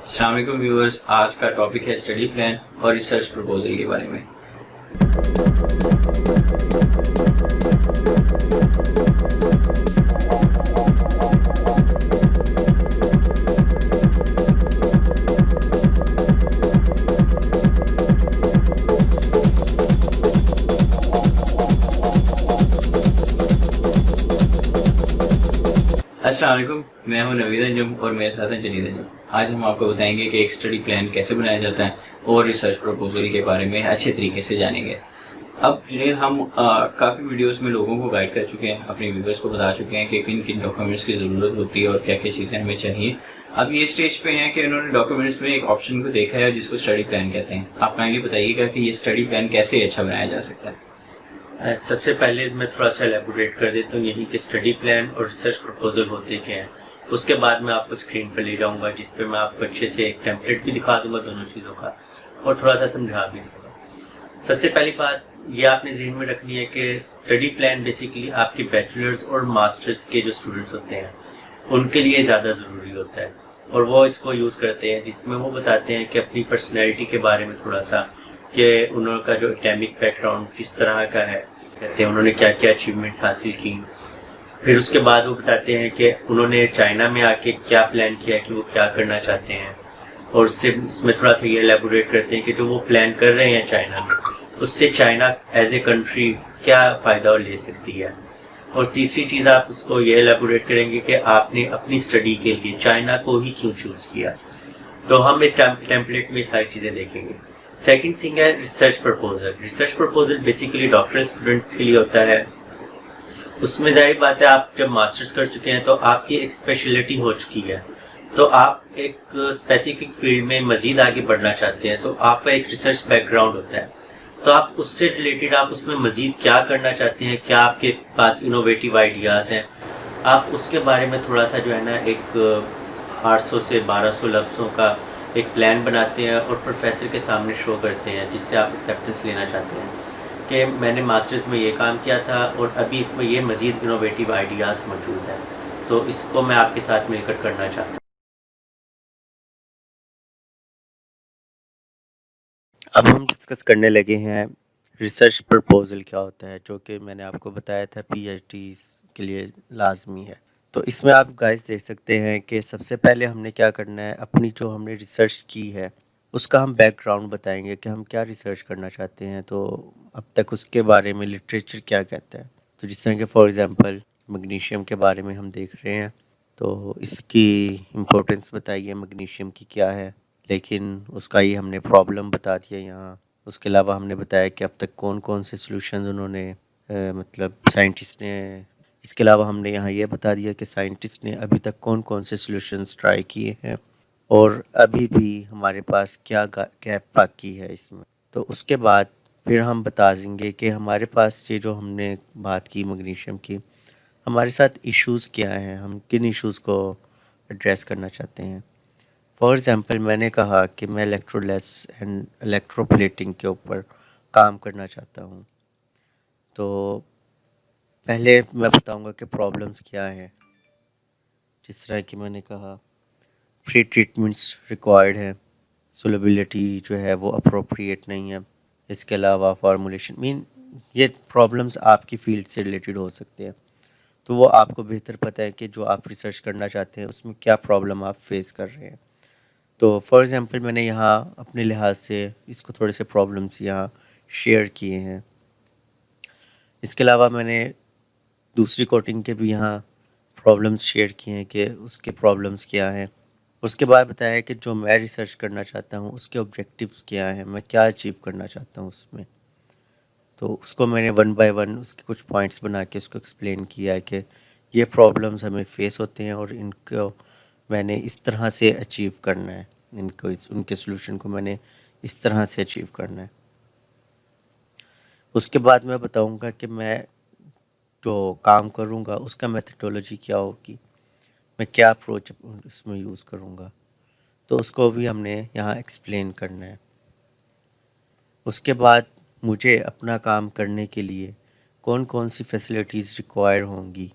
السلام علیکم ویورز، آج کا ٹاپک ہے اسٹڈی پلان اور ریسرچ پرپوزل کے بارے میں۔ السلام علیکم، میں ہوں نوید انجم اور میرے ساتھ ہیں جنید انجم۔ آج ہم آپ کو بتائیں گے کہ ایک اسٹڈی پلان کیسے بنایا جاتا ہے اور ریسرچ پرپوزل کے بارے میں اچھے طریقے سے جانیں گے۔ اب جنید، ہم کافی ویڈیوز میں لوگوں کو گائیڈ کر چکے ہیں، اپنے ویورز کو بتا چکے ہیں کہ کن کن ڈاکیومنٹس کی ضرورت ہوتی ہے اور کیا کیا چیزیں ہمیں چاہیے۔ اب یہ اسٹیج پہ ہیں کہ انہوں نے ڈاکیومنٹس میں ایک آپشن کو دیکھا ہے جس کو اسٹڈی پلان کہتے ہیں۔ آپ کائنڈلی بتائیے گا کہ یہ اسٹڈی پلان کیسے اچھا بنایا جا سکتا ہے۔ سب سے پہلے میں تھوڑا سا ایلیبوریٹ کر دیتا ہوں یہی کہ اسٹڈی پلان اور ریسرچ پرپوزل ہوتے کیا ہیں۔ اس کے بعد میں آپ کو اسکرین پہ لے جاؤں گا جس پہ میں آپ کو اچھے سے ایک ٹیمپلیٹ بھی دکھا دوں گا دونوں چیزوں کا، اور تھوڑا سا سمجھا بھی دوں گا۔ سب سے پہلی بات یہ آپ نے ذہن میں رکھنی ہے کہ اسٹڈی پلان بیسیکلی آپ کے بیچلرز اور ماسٹرز کے جو اسٹوڈنٹس ہوتے ہیں ان کے لیے زیادہ ضروری ہوتا ہے، اور وہ اس کو یوز کرتے ہیں، جس میں وہ بتاتے ہیں کہ اپنی پرسنالٹی کے بارے میں تھوڑا سا، کہ انہوں کا جو اکیڈمک بیک گراؤنڈ کس طرح کا ہے، کہتے ہیں انہوں نے کیا کیا اچیومنٹس حاصل کی۔ پھر اس کے بعد وہ بتاتے ہیں کہ انہوں نے چائنا میں آ کے کیا پلان کیا کہ وہ کیا کرنا چاہتے ہیں، اور اس میں تھوڑا سا یہ ایلیبوریٹ کرتے ہیں کہ جو وہ پلان کر رہے ہیں چائنا میں، اس سے چائنا ایز اے کنٹری کیا فائدہ لے سکتی ہے۔ اور تیسری چیز آپ اس کو یہ ایلیبوریٹ کریں گے کہ آپ نے اپنی اسٹڈی کے لیے چائنا کو ہی کیوں چوز کیا۔ تو ہم ایک ٹیمپلیٹ میں ساری چیزیں دیکھیں گے۔ سیکنڈ تھنگ ہے research proposal. Research proposal basically doctoral students کے لیے ہوتا ہے۔ اس میں ظاہر بات ہے آپ جب ماسٹرز کر چکے ہیں تو آپ کی ایک اسپیشلٹی ہو چکی ہے، تو آپ ایک اسپیسیفک فیلڈ میں مزید آگے بڑھنا چاہتے ہیں، تو آپ کا ایک ریسرچ بیک گراؤنڈ ہوتا ہے، تو آپ اس سے ریلیٹڈ آپ اس میں مزید کیا کرنا چاہتے ہیں، کیا آپ کے پاس انوویٹیو آئیڈیاز ہیں، آپ اس کے بارے میں تھوڑا سا جو ہے نا ایک 800 سے 1200 لفظوں کا ایک پلان بناتے ہیں اور پروفیسر کے سامنے شو کرتے ہیں، جس سے آپ ایکسیپٹنس لینا چاہتے ہیں کہ میں نے ماسٹرز میں یہ کام کیا تھا اور ابھی اس میں یہ مزید انوویٹیو آئیڈیاز موجود ہیں، تو اس کو میں آپ کے ساتھ مل کر کرنا چاہتا ہوں۔ اب ہم ڈسکس کرنے لگے ہیں ریسرچ پرپوزل کیا ہوتا ہے، جو کہ میں نے آپ کو بتایا تھا پی ایچ ڈی کے لیے لازمی ہے۔ تو اس میں آپ گائز دیکھ سکتے ہیں کہ سب سے پہلے ہم نے کیا کرنا ہے، اپنی جو ہم نے ریسرچ کی ہے اس کا ہم بیک گراؤنڈ بتائیں گے کہ ہم کیا ریسرچ کرنا چاہتے ہیں، تو اب تک اس کے بارے میں لٹریچر کیا کہتا ہے۔ تو جس طرح کہ فار ایگزامپل میگنیشیم کے بارے میں ہم دیکھ رہے ہیں، تو اس کی امپورٹنس بتائیے میگنیشیم کی کیا ہے، لیکن اس کا ہی ہم نے پرابلم بتا دیا یہاں۔ اس کے علاوہ ہم نے بتایا کہ اب تک کون کون سے سلوشنز انہوں نے مطلب سائنٹسٹ نے، اس کے علاوہ ہم نے یہاں یہ بتا دیا کہ سائنٹسٹ نے ابھی تک کون کون سے سلوشنز ٹرائی کیے ہیں اور ابھی بھی ہمارے پاس کیا گیپ باقی ہے اس میں۔ تو اس کے بعد پھر ہم بتا دیں گے کہ ہمارے پاس یہ جو ہم نے بات کی میگنیشیم کی، ہمارے ساتھ ایشوز کیا ہیں، ہم کن ایشوز کو ایڈریس کرنا چاہتے ہیں۔ فار ایگزامپل میں نے کہا کہ میں الیکٹرولیس اینڈ الیکٹروپلیٹنگ کے اوپر کام کرنا چاہتا ہوں، تو پہلے میں بتاؤں گا کہ پرابلمس کیا ہیں۔ جس طرح کہ میں نے کہا پری ٹریٹمنٹس ریکوائرڈ ہے، سولوبلٹی جو ہے وہ اپروپریٹ نہیں ہے، اس کے علاوہ فارمولیشن یہ پرابلمس آپ کی فیلڈ سے ریلیٹڈ ہو سکتے ہیں، تو وہ آپ کو بہتر پتہ ہے کہ جو آپ ریسرچ کرنا چاہتے ہیں اس میں کیا پرابلم آپ فیس کر رہے ہیں۔ تو فار ایگزامپل میں نے یہاں اپنے لحاظ سے اس کو تھوڑے سے پرابلمس یہاں شیئر کیے ہیں۔ اس کے علاوہ میں نے دوسری کوٹنگ کے بھی یہاں پرابلمس شیئر کیے ہیں کہ اس کے پرابلمس کیا ہیں۔ اس کے بعد بتایا کہ جو میں ریسرچ کرنا چاہتا ہوں اس کے آبجیکٹیوز کیا ہیں، میں کیا اچیو کرنا چاہتا ہوں اس میں۔ تو اس کو میں نے 1 بائی 1 اس کے کچھ پوائنٹس بنا کے اس کو ایکسپلین کیا ہے کہ یہ پرابلمس ہمیں فیس ہوتے ہیں اور ان کو میں نے اس طرح سے اچیو کرنا ہے، ان کے سلوشن کو میں نے اس طرح سے اچیو کرنا ہے۔ اس کے بعد میں بتاؤں گا کہ میں جو کام کروں گا اس کا میتھڈولوجی کیا ہوگی، میں کیا اپروچ اس میں یوز کروں گا، تو اس کو بھی ہم نے یہاں ایکسپلین کرنا ہے۔ اس کے بعد مجھے اپنا کام کرنے کے لیے کون کون سی فیسلٹیز ریکوائر ہوں گی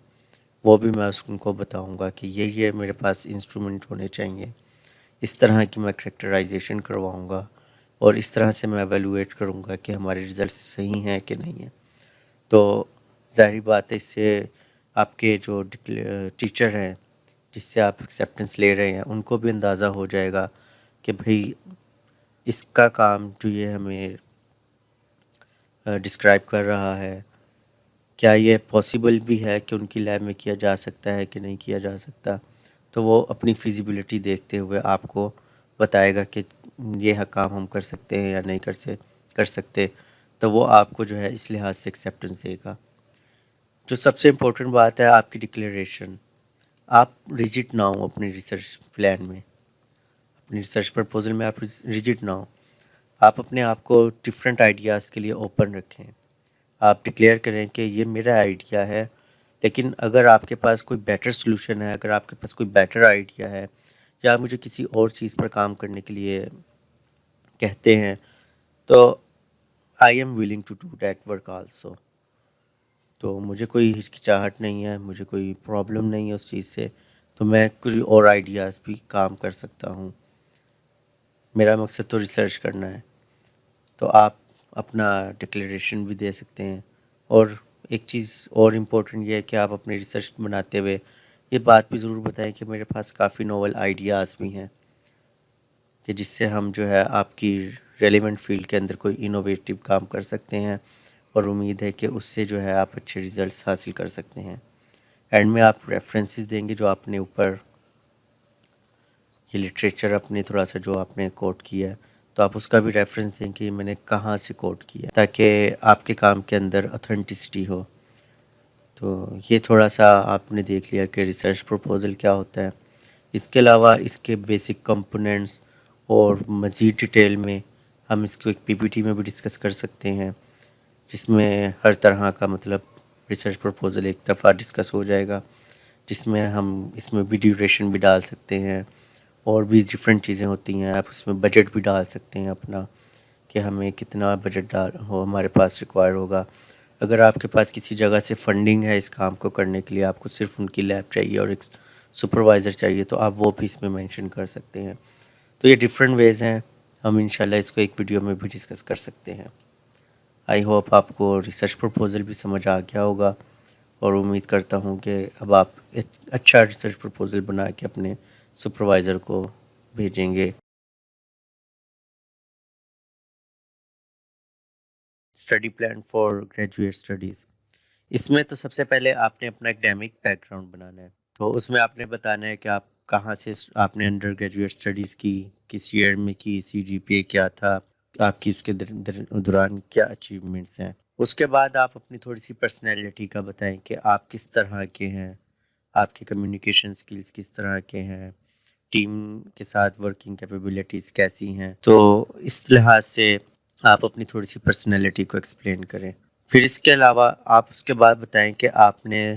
وہ بھی میں ان کو بتاؤں گا کہ یہ میرے پاس انسٹرومنٹ ہونے چاہیے، اس طرح کی میں کریکٹرائزیشن کرواؤں گا اور اس طرح سے میں ایویلویٹ کروں گا کہ ہمارے رزلٹس صحیح ہیں کہ نہیں ہیں. تو ظاہری بات ہے اس سے آپ کے جو ٹیچر ہیں جس سے آپ ایکسیپٹنس لے رہے ہیں ان کو بھی اندازہ ہو جائے گا کہ بھئی اس کا کام جو یہ ہمیں ڈسکرائب کر رہا ہے کیا یہ پاسبل بھی ہے کہ ان کی لیب میں کیا جا سکتا ہے کہ نہیں کیا جا سکتا. تو وہ اپنی فیزیبلٹی دیکھتے ہوئے آپ کو بتائے گا کہ یہ کام ہم کر سکتے ہیں یا نہیں کر سکتے. تو وہ آپ کو جو ہے اس لحاظ سے ایکسیپٹنس دے گا. جو سب سے امپورٹنٹ بات ہے آپ کی ڈکلیریشن. آپ ریجٹ نہ ہوں اپنی ریسرچ پلان میں, اپنی ریسرچ پرپوزل میں آپ ریجٹ نہ ہوں. آپ اپنے آپ کو ڈفرینٹ آئیڈیاز کے لیے اوپن رکھیں. آپ ڈکلیئر کریں کہ یہ میرا آئیڈیا ہے, لیکن اگر آپ کے پاس کوئی بیٹر سلوشن ہے, اگر آپ کے پاس کوئی بیٹر آئیڈیا ہے یا آپ مجھے کسی اور چیز پر کام کرنے کے لیے کہتے ہیں تو I am willing to do that work also. تو مجھے کوئی ہچکچاہٹ نہیں ہے, مجھے کوئی پرابلم نہیں ہے اس چیز سے. تو میں کوئی اور آئیڈیاز بھی کام کر سکتا ہوں. میرا مقصد تو ریسرچ کرنا ہے. تو آپ اپنا ڈکلیریشن بھی دے سکتے ہیں. اور ایک چیز اور امپورٹنٹ یہ ہے کہ آپ اپنے ریسرچ بناتے ہوئے یہ بات بھی ضرور بتائیں کہ میرے پاس کافی نوول آئیڈیاز بھی ہیں کہ جس سے ہم جو ہے آپ کی ریلیونٹ فیلڈ کے اندر کوئی انوویٹیو کام کر سکتے ہیں, اور امید ہے کہ اس سے جو ہے آپ اچھے ریزلٹس حاصل کر سکتے ہیں. اینڈ میں آپ ریفرنسز دیں گے جو آپ نے اوپر یہ لٹریچر اپنے تھوڑا سا جو آپ نے کوٹ کیا ہے تو آپ اس کا بھی ریفرنس دیں کہ میں نے کہاں سے کوٹ کیا تاکہ آپ کے کام کے اندر اتھینٹسٹی ہو. تو یہ تھوڑا سا آپ نے دیکھ لیا کہ ریسرچ پرپوزل کیا ہوتا ہے. اس کے علاوہ اس کے بیسک کمپوننٹس اور مزید ڈیٹیل میں ہم اس کو ایک پی پی ٹی میں بھی ڈسکس کر سکتے ہیں, جس میں ہر طرح کا مطلب ریسرچ پرپوزل ایک دفعہ ڈسکس ہو جائے گا, جس میں ہم اس میں بھی ڈیوریشن بھی ڈال سکتے ہیں اور بھی ڈفرینٹ چیزیں ہوتی ہیں. آپ اس میں بجٹ بھی ڈال سکتے ہیں اپنا کہ ہمیں کتنا بجٹ ہمارے پاس ریکوائر ہوگا. اگر آپ کے پاس کسی جگہ سے فنڈنگ ہے اس کام کو کرنے کے لیے, آپ کو صرف ان کی لیب چاہیے اور ایک سپروائزر چاہیے, تو آپ وہ بھی اس میں مینشن کر سکتے ہیں. تو یہ ڈفرینٹ ویز ہیں, ہم انشاءاللہ اس کو ایک ویڈیو میں بھی ڈسکس کر سکتے ہیں. آئی ہوپ آپ کو ریسرچ پرپوزل بھی سمجھ آ گیا ہوگا, اور امید کرتا ہوں کہ اب آپ اچھا ریسرچ پرپوزل بنا کے اپنے سپروائزر کو بھیجیں گے. Study plan for graduate studies. اس میں تو سب سے پہلے آپ نے اپنا اکیڈیمک بیک گراؤنڈ بنانا ہے. تو اس میں آپ نے بتانا ہے کہ آپ کہاں سے آپ نے انڈر گریجویٹ اسٹڈیز کی, کس ایئر میں کی, سی جی پی اے کیا تھا آپ کی, اس کے دوران کیا اچیومنٹس ہیں. اس کے بعد آپ اپنی تھوڑی سی پرسنالٹی کا بتائیں کہ آپ کس طرح کے ہیں, آپ کی کمیونیکیشن سکلز کس طرح کے ہیں, ٹیم کے ساتھ ورکنگ کیپیبلٹیز کیسی ہیں. تو اس لحاظ سے آپ اپنی تھوڑی سی پرسنالٹی کو ایکسپلین کریں. پھر اس کے علاوہ آپ اس کے بعد بتائیں کہ آپ نے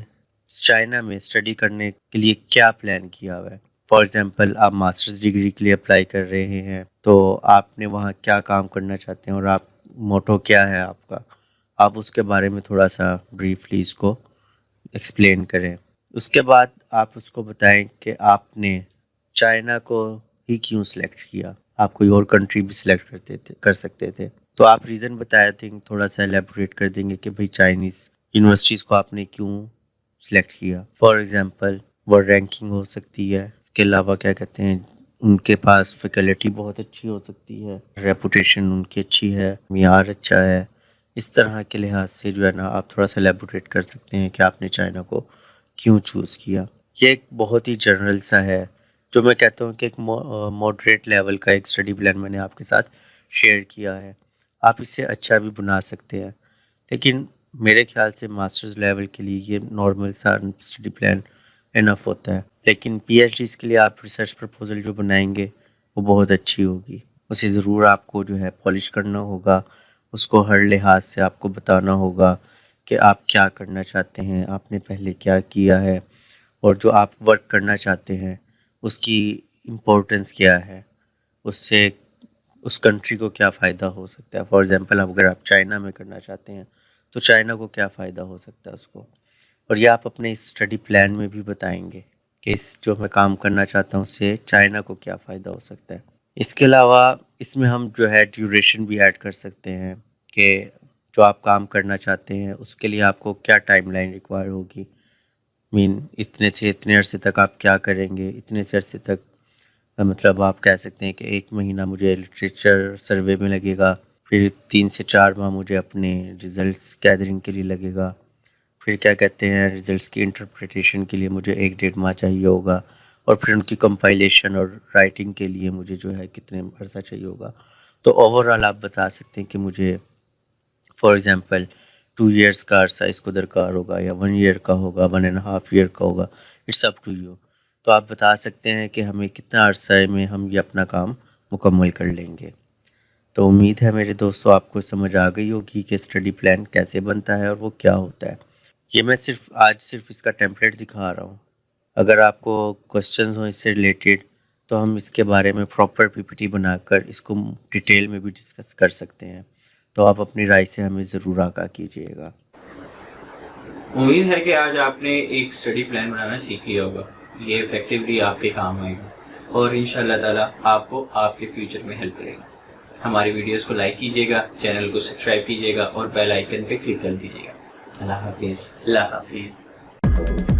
چائنا میں اسٹڈی کرنے کے لیے کیا پلان کیا ہوا ہے. فار ایگزامپل آپ ماسٹرز ڈگری کے لیے اپلائی کر رہے ہیں, تو آپ نے وہاں کیا کام کرنا چاہتے ہیں اور آپ موٹو کیا ہے آپ کا. آپ اس کے بارے میں تھوڑا سا بریفلی اس کو ایکسپلین کریں. اس کے بعد آپ اس کو بتائیں کہ آپ نے چائنا کو ہی کیوں سلیکٹ کیا, آپ کوئی اور کنٹری بھی سلیکٹ کر سکتے تھے. تو آپ ریزن بتایا تھے, تھوڑا سا ایلیبوریٹ کر دیں گے کہ بھئی چائنیز یونیورسٹیز کو آپ نے کیوں سلیکٹ کیا. فار ایگزامپل وہ رینکنگ ہو سکتی ہے, اس کے علاوہ کیا کہتے ہیں ان کے پاس فیکلٹی بہت اچھی ہو سکتی ہے, ریپوٹیشن ان کی اچھی ہے, معیار اچھا ہے. اس طرح کے لحاظ سے جو ہے نا آپ تھوڑا سا ایلیبوریٹ کر سکتے ہیں کہ آپ نے چائنا کو کیوں چوز کیا. یہ ایک بہت ہی جنرل سا ہے جو میں کہتا ہوں کہ ایک ماڈریٹ لیول کا ایک اسٹڈی پلان میں نے آپ کے ساتھ شیئر کیا ہے. آپ اس سے اچھا بھی بنا سکتے ہیں, لیکن میرے خیال سے ماسٹرز لیول کے لیے یہ نارمل سا اسٹڈی پلان انف ہوتا ہے. لیکن پی ایچ ڈیز کے لیے آپ ریسرچ پرپوزل جو بنائیں گے وہ بہت اچھی ہوگی. اسے ضرور آپ کو جو ہے پالش کرنا ہوگا, اس کو ہر لحاظ سے آپ کو بتانا ہوگا کہ آپ کیا کرنا چاہتے ہیں, آپ نے پہلے کیا کیا ہے, اور جو آپ ورک کرنا چاہتے ہیں اس کی امپورٹنس کیا ہے, اس سے اس کنٹری کو کیا فائدہ ہو سکتا ہے. فار ایگزامپل اگر آپ چائنا میں کرنا چاہتے ہیں تو چائنا کو کیا فائدہ ہو سکتا ہے اس کو. اور یہ آپ اپنے اسٹڈی پلان میں بھی بتائیں گے کہ اس جو میں کام کرنا چاہتا ہوں اس سے چائنا کو کیا فائدہ ہو سکتا ہے۔ اس کے علاوہ اس میں ہم جو ہے ڈیوریشن بھی ایڈ کر سکتے ہیں کہ جو آپ کام کرنا چاہتے ہیں اس کے لیے آپ کو کیا ٹائم لائن ریکوائر ہوگی، اتنے سے اتنے عرصے تک آپ کیا کریں گے، اتنے سے عرصے تک مطلب آپ کہہ سکتے ہیں کہ 1 مہینہ مجھے لٹریچر سروے میں لگے گا، پھر 3 سے 4 ماہ مجھے اپنے ریزلٹس گیدرنگ کے لیے لگے گا، پھر کیا کہتے ہیں ریزلٹس کی انٹرپریٹیشن کے لیے مجھے 1-1.5 ماہ چاہیے ہوگا، اور پھر ان کی کمپائلیشن اور رائٹنگ کے لیے مجھے جو ہے کتنے عرصہ چاہیے ہوگا۔ تو اوورآل آپ بتا سکتے ہیں کہ مجھے فار ایگزامپل 2 ایئرس کا عرصہ اس کو درکار ہوگا، یا 1 ایئر کا ہوگا، 1.5 ایئر کا ہوگا، اٹس اپ ٹو یو۔ تو آپ بتا سکتے ہیں کہ ہمیں کتنا عرصہ میں ہم یہ اپنا کام مکمل کر لیں گے۔ تو امید ہے میرے دوستوں آپ کو سمجھ آ گئی ہوگی کہ اسٹڈی پلان کیسے بنتا ہے اور وہ کیا ہوتا ہے۔ یہ میں آج صرف اس کا ٹیمپلیٹ دکھا رہا ہوں، اگر آپ کو کوسچنز ہوں اس سے ریلیٹڈ تو ہم اس کے بارے میں پراپر پی پی ٹی بنا کر اس کو ڈیٹیل میں بھی ڈسکس کر سکتے ہیں، تو آپ اپنی رائے سے ہمیں ضرور آگاہ کیجیے گا۔ امید ہے کہ آج آپ نے ایک اسٹڈی پلان بنانا سیکھ لیا ہوگا، یہ افیکٹولی آپ کے کام آئے گا اور ان شاء اللہ تعالیٰ آپ کو آپ کے فیوچر میں ہیلپ کرے گا۔ ہماری ویڈیوز کو لائک کیجیے گا، چینل کو سبسکرائب کیجیے گا اور بیل آئیکن پہ کلک کر دیجیے گا۔ اللہ حافظ۔ اللہ حافظ۔